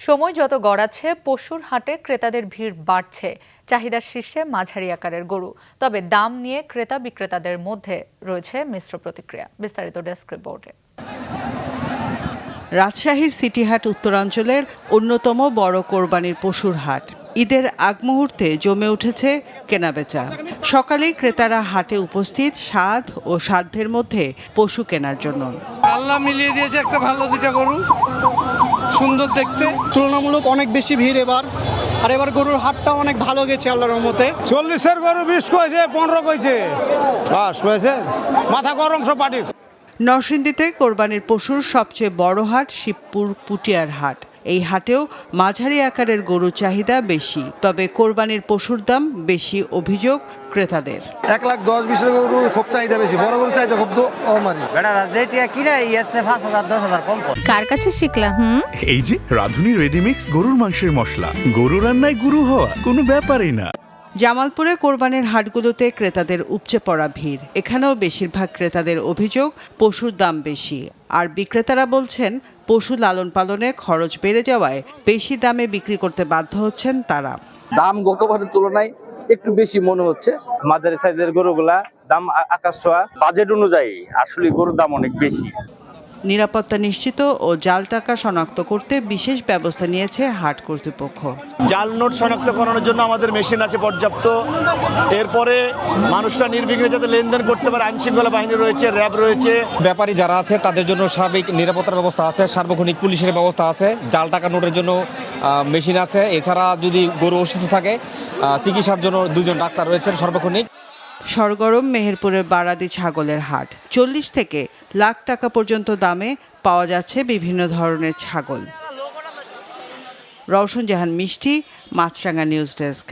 সময় যত গড়াচ্ছে পশুর হাটে ক্রেতাদের ভিড় বাড়ছে। চাহিদার শীর্ষে মাঝারি আকারের গরু, তবে দাম নিয়ে ক্রেতা বিক্রেতাদের মধ্যে রয়েছে মিশ্র প্রতিক্রিয়া। বিস্তারিত ডেস্ক রিপোর্টে। রাজশাহীর সিটিহাট উত্তরাঞ্চলের অন্যতম বড় কোরবানির পশুর হাট। ঈদের আগ মুহূর্তে জমে উঠেছে কেনাবেচা। সকালেই ক্রেতারা হাটে উপস্থিত স্বাদ ও সাধ্যের মধ্যে পশু কেনার জন্য। আল্লাহ মিলিয়ে দিয়েছে একটা ভালো দুটা গরু, সুন্দর দেখতে। তুলনামূলক অনেক বেশি ভিড় এবার, আর এবার গরুর হাটটা অনেক ভালো গেছে আল্লাহর রহমতে। 40-এর গরু 20 কইছে, 15 কইছে, বাস হয়েছে, মাথা গরম সব পাটির। নরসিংদীতে কোরবানির পশুর সবচেয়ে বড় হাট শিবপুর পুটিয়ার হাট। এই হাটেও মাঝারি আকারের গরুর চাহিদা বেশি, তবে কোরবানির পশুর দাম বেশি অভিযোগ ক্রেতাদের। 1,10,20 গরু খুব চাহিদা বেশি, বড় গরু চাহিদা খুব তো অমারি। বেটারা যেটা কিনে ইচ্ছে 5,000-10,000 কম। কার কাছে শিখলা? এই যে রাধুনী রেডিমিক্স গরুর মাংসের মশলা, গরু রান্নায় গুরু হওয়া কোনো ব্যাপারই না। জামালপুরে কোরবানির হাটগুলোতে ক্রেতাদের উপচে পড়া ভিড়। এখানেও বেশিরভাগ ক্রেতাদের অভিযোগ পশুর দাম বেশি, আর বিক্রেতারা বলছেন পশু লালন পালনে খরচ বেড়ে যাওয়ায় বেশি দামে বিক্রি করতে বাধ্য হচ্ছেন তারা। দাম গতবারের তুলনায় একটু বেশি মনে হচ্ছে। মাঝারি সাইজের গরুগুলা দাম আকাশ ছোঁয়া। বাজেট অনুযায়ী আসলে গরুর দাম অনেক বেশি। নিরাপত্তা নিশ্চিত ও জাল টাকা শনাক্ত করতে বিশেষ ব্যবস্থা নিয়েছে হাট কর্তৃপক্ষ। জাল নোট শনাক্তকরণের জন্য আমাদের মেশিন আছে পর্যাপ্ত। এরপরে মানুষরা নির্বিঘ্নে যাতে লেনদেন করতে পারে আইন শৃঙ্খলা বাহিনী রয়েছে, র্যাব রয়েছে। ব্যাপারী যারা আছে তাদের জন্য সার্বিক নিরাপত্তার ব্যবস্থা আছে, সার্বক্ষণিক পুলিশের ব্যবস্থা আছে, জাল টাকা নোটের জন্য মেশিন আছে। এছাড়া যদি গরু অসুস্থ থাকে চিকিৎসার জন্য 2জন ডাক্তার রয়েছেন সর্বক্ষণিক। সরগরম মেহেরপুরের বারাদি ছাগলের হাট। 40 থেকে লাখ টাকা পর্যন্ত দামে পাওয়া যাচ্ছে বিভিন্ন ধরনের ছাগল। রওশন জাহান মিষ্টি, মাছরাঙা নিউজ ডেস্ক।